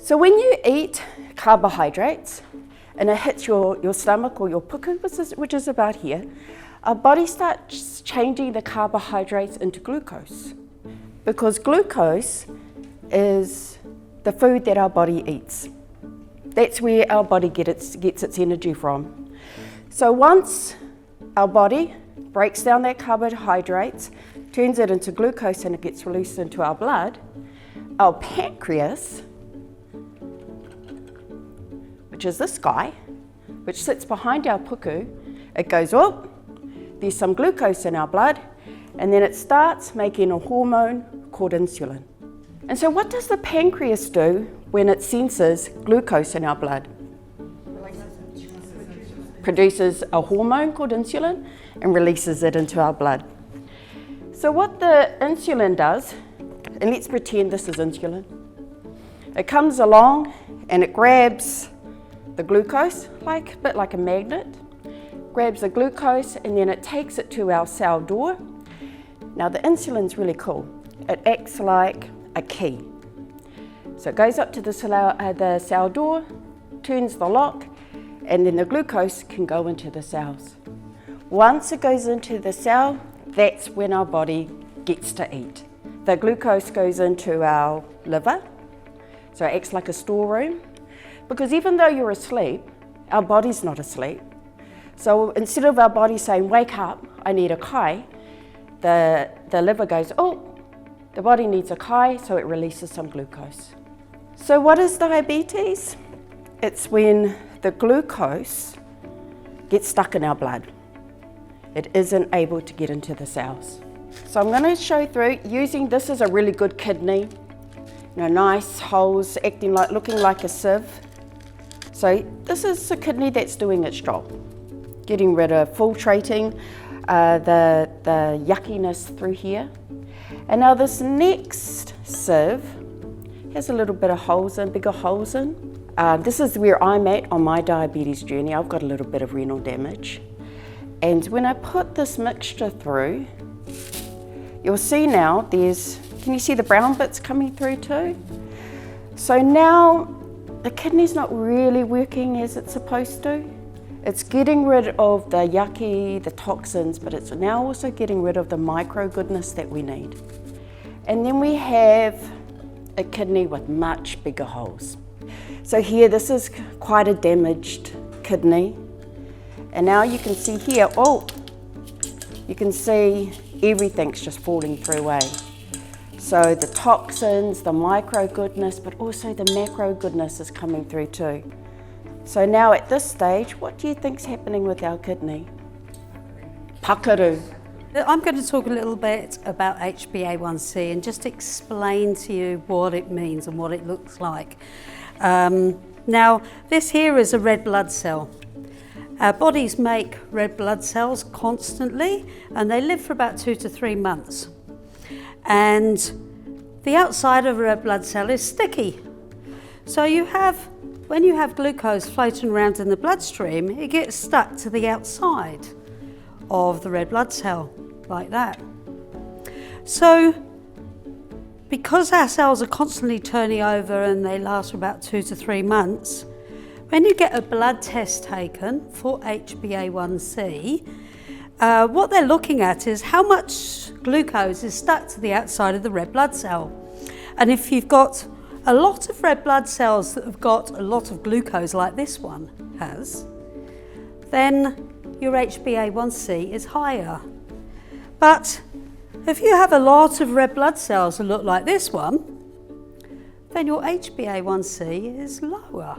So when you eat carbohydrates and it hits your stomach or your puku, which is about here, our body starts changing the carbohydrates into glucose, because glucose is the food that our body eats. That's where our body gets its energy from. So once our body breaks down that carbohydrates, turns it into glucose, and it gets released into our blood, our pancreas, which is this guy, which sits behind our puku, it goes, oh, there's some glucose in our blood, and then it starts making a hormone called insulin. And so what does the pancreas do when it senses glucose in our blood? Produces a hormone called insulin and releases it into our blood. So what the insulin does, and let's pretend this is insulin, it comes along and it grabs the glucose, a bit like a magnet, grabs the glucose, and then it takes it to our cell door. Now the insulin's really cool. It acts like a key. So it goes up to the cell door, turns the lock, and then the glucose can go into the cells. Once it goes into the cell, that's when our body gets to eat. The glucose goes into our liver, so it acts like a storeroom. Because even though you're asleep, our body's not asleep. So instead of our body saying, wake up, I need a kai, the liver goes, oh, the body needs a kai, so it releases some glucose. So what is diabetes? It's when the glucose gets stuck in our blood. It isn't able to get into the cells. So I'm going to show through using this as a really good kidney. Nice holes looking like a sieve. So this is a kidney that's doing its job, getting rid of, filtrating the yuckiness through here. And now this next sieve has a little bit of holes in, bigger holes in. This is where I'm at on my diabetes journey. I've got a little bit of renal damage. And when I put this mixture through, you'll see now can you see the brown bits coming through too? So now the kidney's not really working as it's supposed to. It's getting rid of the yucky, the toxins, but it's now also getting rid of the micro goodness that we need. And then we have a kidney with much bigger holes. So here, this is quite a damaged kidney. And now you can see here, you can see everything's just falling through, So the toxins, the micro goodness, but also the macro goodness is coming through too. So now at this stage, what do you think's happening with our kidney? Pakaru. I'm going to talk a little bit about HbA1c and just explain to you what it means and what it looks like. Now, this here is a red blood cell. Our bodies make red blood cells constantly, and they live for about 2 to 3 months. And the outside of a red blood cell is sticky. So when you have glucose floating around in the bloodstream, it gets stuck to the outside of the red blood cell, like that. So because our cells are constantly turning over and they last for about 2 to 3 months, when you get a blood test taken for HbA1c, what they're looking at is how much glucose is stuck to the outside of the red blood cell. And if you've got a lot of red blood cells that have got a lot of glucose like this one has, then your HbA1c is higher. But if you have a lot of red blood cells that look like this one, then your HbA1c is lower.